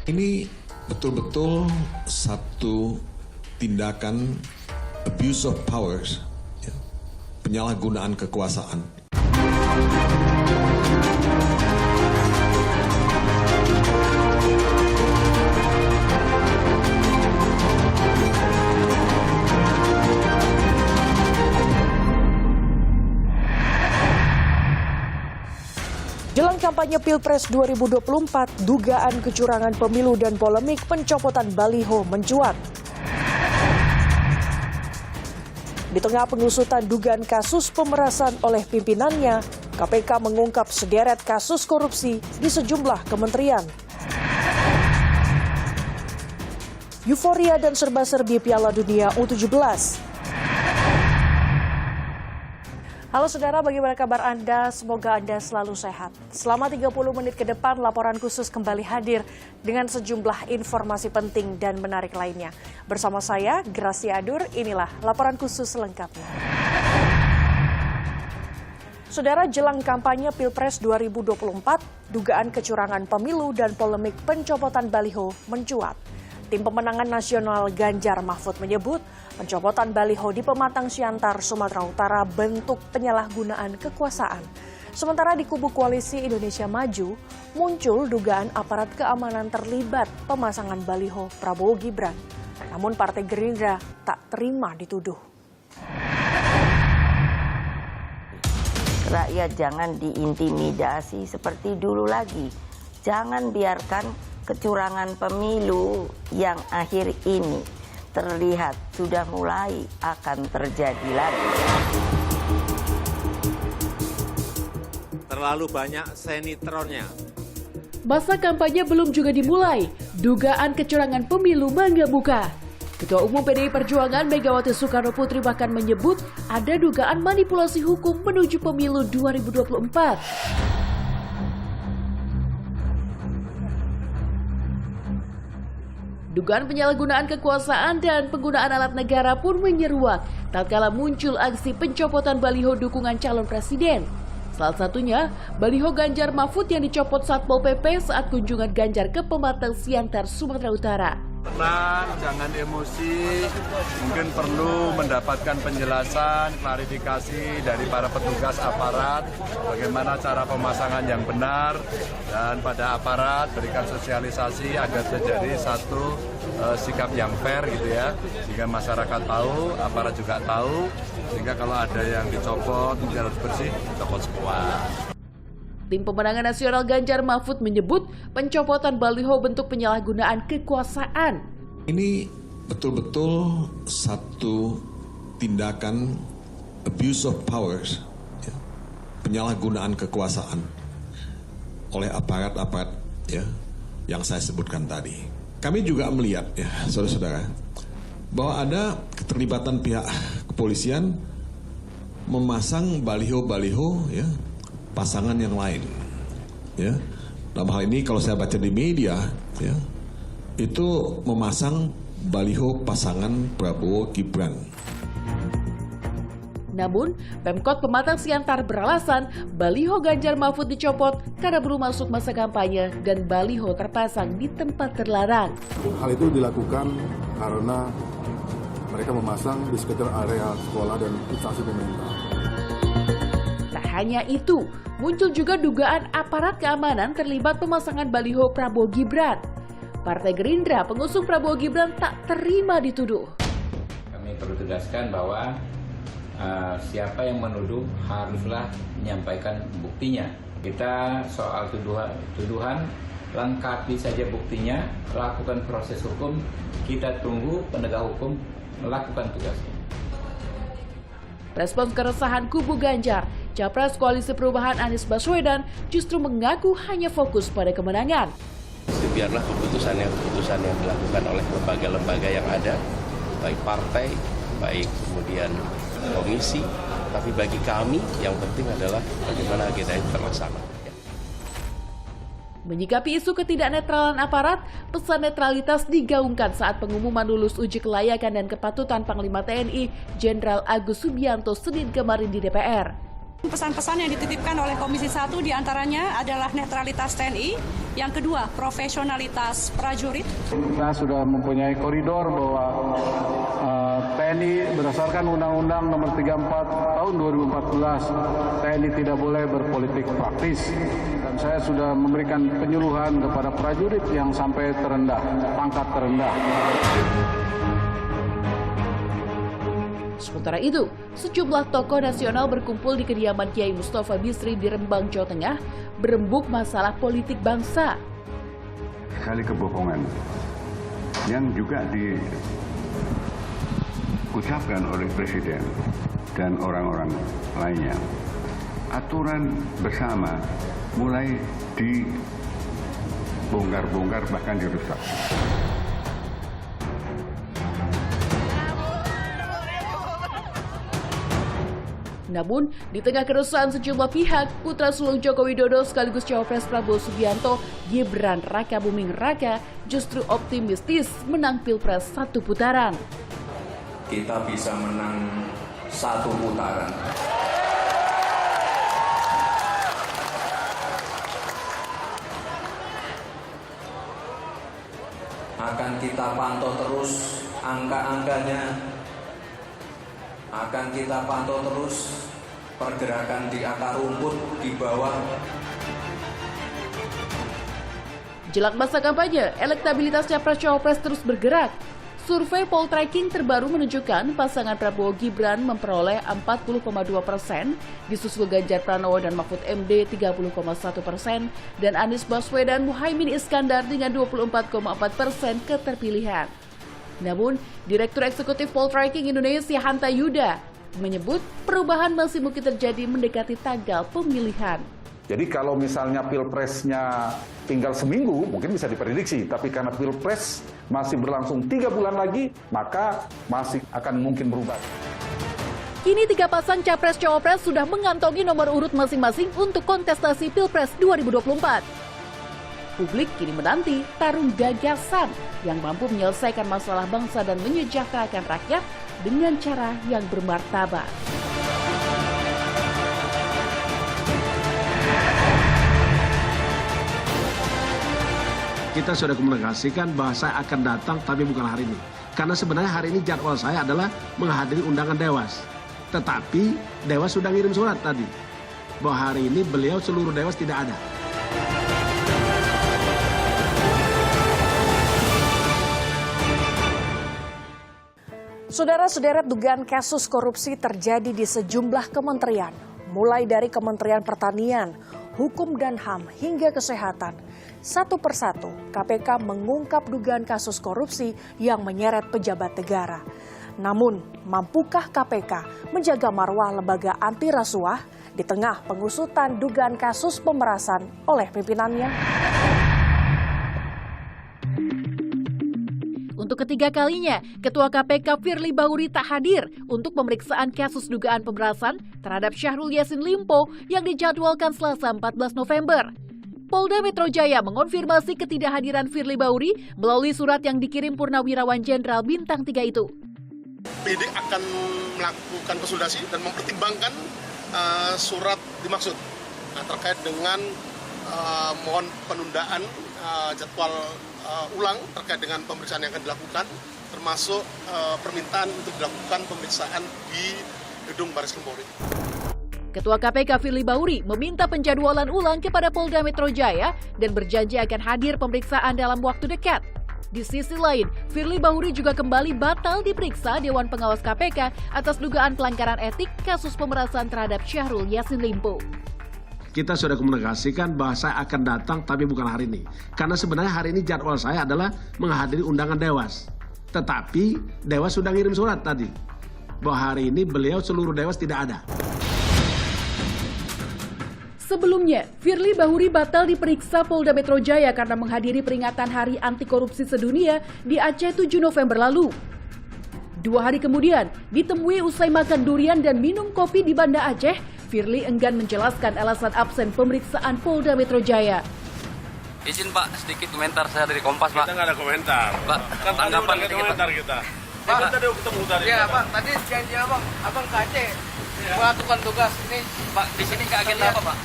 Ini betul-betul satu tindakan abuse of powers, ya, penyalahgunaan kekuasaan. Jelang kampanye Pilpres 2024, dugaan kecurangan pemilu dan polemik pencopotan baliho mencuat. Di tengah pengusutan dugaan kasus pemerasan oleh pimpinannya, KPK mengungkap sederet kasus korupsi di sejumlah kementerian. Euforia dan serba-serbi Piala Dunia U17. Halo saudara, bagaimana kabar Anda? Semoga Anda selalu sehat. Selama 30 menit ke depan, laporan khusus kembali hadir dengan sejumlah informasi penting dan menarik lainnya. Bersama saya, Gracia Adur, inilah laporan khusus selengkapnya. Saudara, jelang kampanye Pilpres 2024, dugaan kecurangan pemilu dan polemik pencopotan baliho mencuat. Tim Pemenangan Nasional Ganjar Mahfud menyebut pencopotan baliho di Pematang Siantar, Sumatera Utara bentuk penyalahgunaan kekuasaan. Sementara di kubu koalisi Indonesia Maju, muncul dugaan aparat keamanan terlibat pemasangan baliho Prabowo Gibran. Namun Partai Gerindra tak terima dituduh. Rakyat jangan diintimidasi seperti dulu lagi. Jangan biarkan kecurangan pemilu yang akhir ini terlihat sudah mulai akan terjadi lagi. Terlalu banyak senitronnya. Masa kampanye belum juga dimulai, dugaan kecurangan pemilu menggemuka. Ketua Umum PDI Perjuangan Megawati Soekarno Putri bahkan menyebut ada dugaan manipulasi hukum menuju pemilu 2024. Dugaan penyalahgunaan kekuasaan dan penggunaan alat negara pun menyeruak tatkala muncul aksi pencopotan baliho dukungan calon presiden. Salah satunya, baliho Ganjar Mahfud yang dicopot Satpol PP saat kunjungan Ganjar ke Pematang Siantar, Sumatera Utara. Tenang, jangan emosi, mungkin perlu mendapatkan penjelasan, klarifikasi dari para petugas aparat, bagaimana cara pemasangan yang benar, dan pada aparat berikan sosialisasi agar terjadi satu sikap yang fair gitu ya, sehingga masyarakat tahu, aparat juga tahu, sehingga kalau ada yang dicopot, mungkin harus bersih, dicopot semua. Tim Pemenangan Nasional Ganjar Mahfud menyebut pencopotan baliho bentuk penyalahgunaan kekuasaan. Ini betul-betul satu tindakan abuse of powers, ya, penyalahgunaan kekuasaan oleh aparat-aparat, ya, yang saya sebutkan tadi. Kami juga melihat, ya, saudara-saudara, bahwa ada keterlibatan pihak kepolisian memasang baliho-baliho, ya, pasangan yang lain, ya. Dalam hal ini kalau saya baca di media, ya, itu memasang baliho pasangan Prabowo Gibran. Namun, Pemkot Pematang Siantar beralasan baliho Ganjar Mahfud dicopot karena belum masuk masa kampanye dan baliho terpasang di tempat terlarang. Hal itu dilakukan karena mereka memasang di sekitar area sekolah dan instansi pemerintah. Tak hanya itu, muncul juga dugaan aparat keamanan terlibat pemasangan baliho Prabowo Gibran. Partai Gerindra pengusung Prabowo Gibran tak terima dituduh. Kami perlu tegaskan bahwa siapa yang menuduh haruslah menyampaikan buktinya. Kita soal tuduhan, lengkapi saja buktinya, lakukan proses hukum, kita tunggu penegak hukum melakukan tugasnya. Respons keresahan kubu Ganjar, Capres Koalisi Perubahan Anies Baswedan justru mengaku hanya fokus pada kemenangan. Biarlah keputusan yang dilakukan oleh lembaga-lembaga yang ada, baik partai, baik kemudian komisi, tapi bagi kami yang penting adalah bagaimana agenda itu terlaksana. Menyikapi isu ketidaknetralan aparat, pesan netralitas digaungkan saat pengumuman lulus uji kelayakan dan kepatutan Panglima TNI Jenderal Agus Subianto Senin kemarin di DPR. Pesan-pesan yang dititipkan oleh Komisi 1 diantaranya adalah netralitas TNI, yang kedua profesionalitas prajurit. Kita sudah mempunyai koridor bahwa TNI berdasarkan Undang-Undang Nomor 34 Tahun 2014, TNI tidak boleh berpolitik praktis. Dan saya sudah memberikan penyuluhan kepada prajurit yang sampai terendah, pangkat terendah. Sementara itu, sejumlah tokoh nasional berkumpul di kediaman Kiai Mustafa Bisri di Rembang, Jawa Tengah, berembuk masalah politik bangsa. Sekali kebohongan yang juga diucapkan oleh Presiden dan orang-orang lainnya. Aturan bersama mulai dibongkar-bongkar bahkan dirusak. Namun, di tengah keresahan sejumlah pihak, putra sulung Joko Widodo sekaligus Cawapres Prabowo Subianto, Gibran Rakabuming Raka, justru optimistis menang Pilpres 1 putaran. Kita bisa menang 1 putaran. Akan kita pantau terus angka-angkanya. Akan kita pantau terus pergerakan di akar rumput di bawah. Jelang masa kampanye, elektabilitas Capres-Cawapres terus bergerak. Survei Poltreking terbaru menunjukkan pasangan Prabowo Gibran memperoleh 40,2%, disusul Ganjar Pranowo dan Mahfud MD 30,1%, dan Anies Baswedan Muhaimin Iskandar dengan 24,4% keterpilihan. Namun, Direktur Eksekutif Poltreking Indonesia Hanta Yuda menyebut perubahan masih mungkin terjadi mendekati tanggal pemilihan. Jadi kalau misalnya pilpresnya tinggal seminggu, mungkin bisa diprediksi. Tapi karena pilpres masih berlangsung 3 bulan lagi, maka masih akan mungkin berubah. Kini 3 pasang Capres-Cawapres sudah mengantongi nomor urut masing-masing untuk kontestasi Pilpres 2024. Publik kini menanti tarung gagasan yang mampu menyelesaikan masalah bangsa dan menyejahterakan rakyat dengan cara yang bermartabat. Kita sudah komunikasikan bahwa saya akan datang tapi bukan hari ini. Karena sebenarnya hari ini jadwal saya adalah menghadiri undangan Dewas. Tetapi Dewas sudah ngirim surat tadi bahwa hari ini beliau seluruh Dewas tidak ada. Saudara-saudara, dugaan kasus korupsi terjadi di sejumlah kementerian, mulai dari Kementerian Pertanian, Hukum dan HAM hingga Kesehatan. Satu persatu, KPK mengungkap dugaan kasus korupsi yang menyeret pejabat negara. Namun, mampukah KPK menjaga marwah lembaga anti rasuah di tengah pengusutan dugaan kasus pemerasan oleh pimpinannya? Untuk ketiga kalinya, Ketua KPK Firly Bahuri tak hadir untuk pemeriksaan kasus dugaan pemerasan terhadap Syahrul Yassin Limpo yang dijadwalkan Selasa 14 November. Polda Metro Jaya mengonfirmasi ketidakhadiran Firly Bahuri melalui surat yang dikirim Purnawirawan Jenderal Bintang 3 itu. PD akan melakukan konsultasi dan mempertimbangkan surat dimaksud terkait dengan mohon penundaan jadwal ulang terkait dengan pemeriksaan yang akan dilakukan, termasuk permintaan untuk dilakukan pemeriksaan di gedung Baris Krim Polri. Ketua KPK Firly Bahuri meminta penjadwalan ulang kepada Polda Metro Jaya dan berjanji akan hadir pemeriksaan dalam waktu dekat. Di sisi lain, Firly Bahuri juga kembali batal diperiksa Dewan Pengawas KPK atas dugaan pelanggaran etik kasus pemerasan terhadap Syahrul Yassin Limpo. Kita sudah komunikasikan bahwa saya akan datang tapi bukan hari ini. Karena sebenarnya hari ini jadwal saya adalah menghadiri undangan Dewas. Tetapi Dewas sudah ngirim surat tadi bahwa hari ini beliau seluruh Dewas tidak ada. Sebelumnya, Firly Bahuri batal diperiksa Polda Metro Jaya karena menghadiri peringatan Hari Anti Korupsi Sedunia di Aceh 7 November lalu. 2 hari kemudian, ditemui usai makan durian dan minum kopi di Banda Aceh, Firly enggan menjelaskan alasan absen pemeriksaan Polda Metro Jaya. Izin Pak, sedikit komentar saya dari Kompas Pak. Kita nggak ada komentar. Pak, Kan tanggapan ada komentar kita. Pak, tadi ketemu tadi. Iya Pak, tadi janji abang ke Aceh. melakukan tugas ini Pak, di sini ke agenda apa Pak?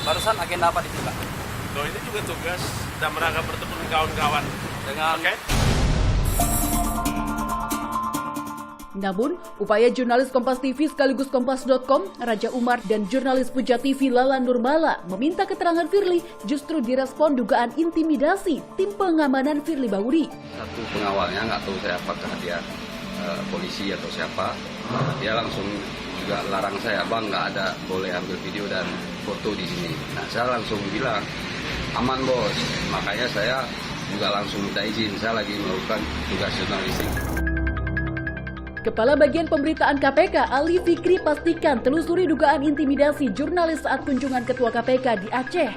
Barusan agenda apa di sini Pak? Loh, ini juga tugas dan merangkap bertemu dengan kawan-kawan. Dengan Namun, upaya jurnalis Kompas TV sekaligus Kompas.com, Raja Umar, dan jurnalis Puja TV Lala Nurmala meminta keterangan Firly justru direspon dugaan intimidasi tim pengamanan Firly Bahuri. satu pengawalnya, nggak tahu saya apakah dia polisi atau siapa, dia langsung juga larang saya, Bang, nggak ada boleh ambil video dan foto di sini. Nah, saya langsung bilang, aman bos, makanya saya juga langsung minta izin, saya lagi melakukan tugas jurnalistik. Kepala Bagian Pemberitaan KPK Ali Fikri pastikan telusuri dugaan intimidasi jurnalis saat kunjungan Ketua KPK di Aceh.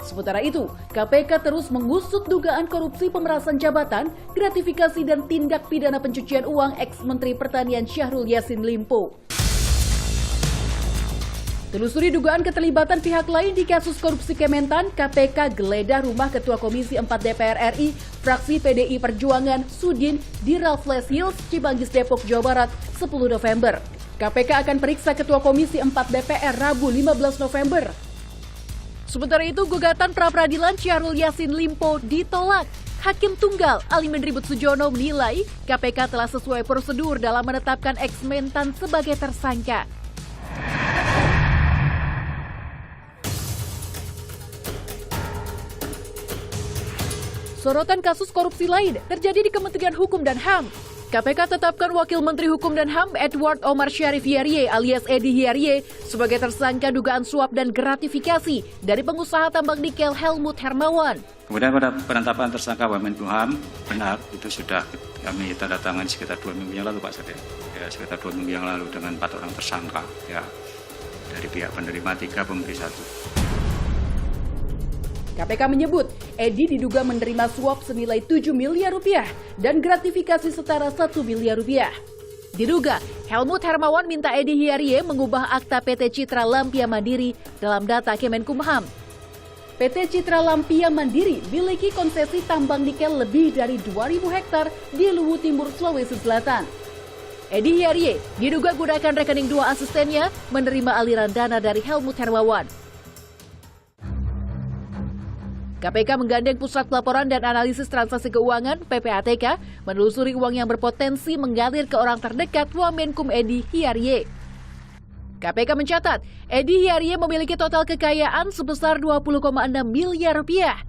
Sementara itu, KPK terus mengusut dugaan korupsi pemerasan jabatan, gratifikasi dan tindak pidana pencucian uang ex-Menteri Pertanian Syahrul Yassin Limpo. Telusuri dugaan keterlibatan pihak lain di kasus korupsi Kementan, KPK geledah rumah Ketua Komisi 4 DPR RI, fraksi PDI Perjuangan, Sudin, di Raffles Hills, Cimanggis, Depok, Jawa Barat, 10 November. KPK akan periksa Ketua Komisi 4 DPR Rabu 15 November. Sementara itu, gugatan pra-peradilan Syahrul Yassin Limpo ditolak. Hakim Tunggal Ali Menribut Sujono menilai KPK telah sesuai prosedur dalam menetapkan ex-mentan sebagai tersangka. Sorotan kasus korupsi lain terjadi di Kementerian Hukum dan HAM. KPK tetapkan Wakil Menteri Hukum dan HAM Edward Omar Syarif Hiarie alias Edi Hiarie sebagai tersangka dugaan suap dan gratifikasi dari pengusaha tambang nikel Helmut Hermawan. Kemudian pada penetapan tersangka Wamenkumham, benar itu sudah kami tanda tangani sekitar 2 minggu yang lalu Pak Sede. Ya, sekitar 2 minggu yang lalu dengan 4 orang tersangka ya, dari pihak penerima 3, pemberi 1. KPK menyebut Edi diduga menerima suap senilai 7 miliar rupiah dan gratifikasi setara 1 miliar rupiah. Diduga Helmut Hermawan minta Edi Hiarie mengubah akta PT Citra Lampia Mandiri dalam data Kemenkumham. PT Citra Lampia Mandiri memiliki konsesi tambang nikel lebih dari 2.000 hektar di Luwu Timur, Sulawesi Selatan. Edi Hiarie diduga gunakan rekening 2 asistennya menerima aliran dana dari Helmut Hermawan. KPK menggandeng Pusat Pelaporan dan Analisis Transaksi Keuangan (PPATK) menelusuri uang yang berpotensi mengalir ke orang terdekat Wamenkum Edi Hiarie. KPK mencatat, Edi Hiarie memiliki total kekayaan sebesar 20,6 miliar rupiah.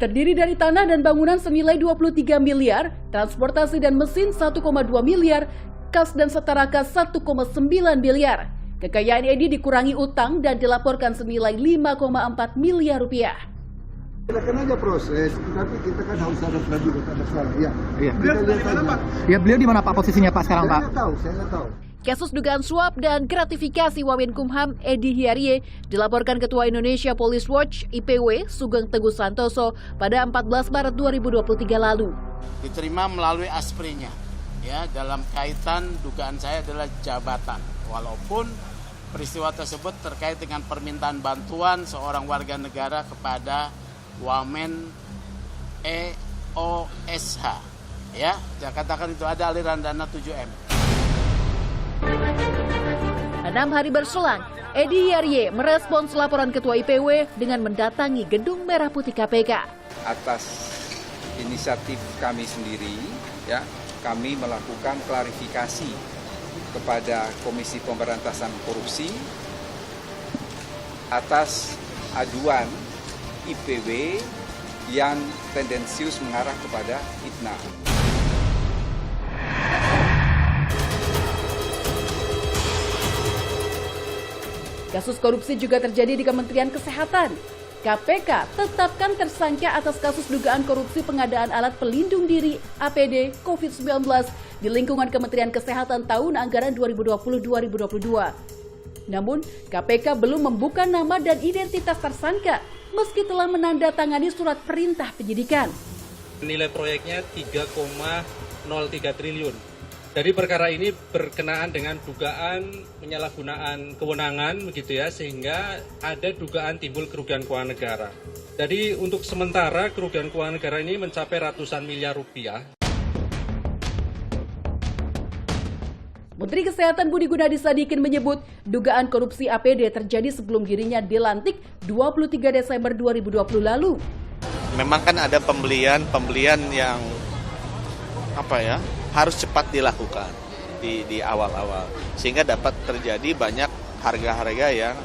Terdiri dari tanah dan bangunan senilai 23 miliar, transportasi dan mesin 1,2 miliar, kas dan setara kas 1,9 miliar. Kekayaan Edi dikurangi utang dan dilaporkan senilai 5,4 miliar rupiah. Silakan aja proses, tapi kita kan harus ada praduga tak bersalah. Ya. Beliau di mana Pak? Ya, beliau di mana Pak posisinya Pak sekarang Pak? Saya nggak tahu. Kasus dugaan suap dan gratifikasi Wamenkumham Edi Hiarie dilaporkan Ketua Indonesia Police Watch (IPW) Sugeng Teguh Santoso pada 14 Maret 2023 lalu. Diterima melalui asprinya, ya, dalam kaitan dugaan saya adalah jabatan. Walaupun peristiwa tersebut terkait dengan permintaan bantuan seorang warga negara kepada Wamen EOSH, ya, saya katakan itu ada aliran dana 7M. 6 hari berselang, Edi Hiarie merespons laporan Ketua IPW dengan mendatangi Gedung Merah Putih KPK. Atas inisiatif kami sendiri, ya, kami melakukan klarifikasi kepada Komisi Pemberantasan Korupsi atas aduan IPW yang tendensius mengarah kepada fitnah. Kasus korupsi juga terjadi di Kementerian Kesehatan. KPK tetapkan tersangka atas kasus dugaan korupsi pengadaan alat pelindung diri APD COVID-19 di lingkungan Kementerian Kesehatan tahun anggaran 2020-2022. Namun, KPK belum membuka nama dan identitas tersangka meski telah menandatangani surat perintah penyidikan. Nilai proyeknya 3,03 triliun. Dari perkara ini berkenaan dengan dugaan penyalahgunaan kewenangan begitu ya, sehingga ada dugaan timbul kerugian keuangan negara. Jadi untuk sementara kerugian keuangan negara ini mencapai ratusan miliar rupiah. Menteri Kesehatan Budi Gunadi Sadikin menyebut dugaan korupsi APD terjadi sebelum dirinya dilantik 23 Desember 2020 lalu. Memang kan ada pembelian yang harus cepat dilakukan di awal-awal, sehingga dapat terjadi banyak harga-harga yang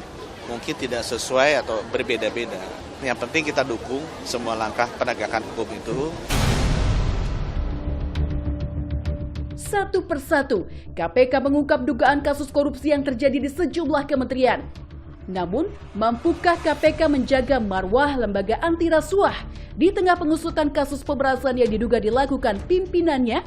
mungkin tidak sesuai atau berbeda-beda. Yang penting kita dukung semua langkah penegakan hukum itu. Satu persatu, KPK mengungkap dugaan kasus korupsi yang terjadi di sejumlah kementerian. Namun, mampukah KPK menjaga marwah lembaga anti rasuah di tengah pengusutan kasus pemerasan yang diduga dilakukan pimpinannya?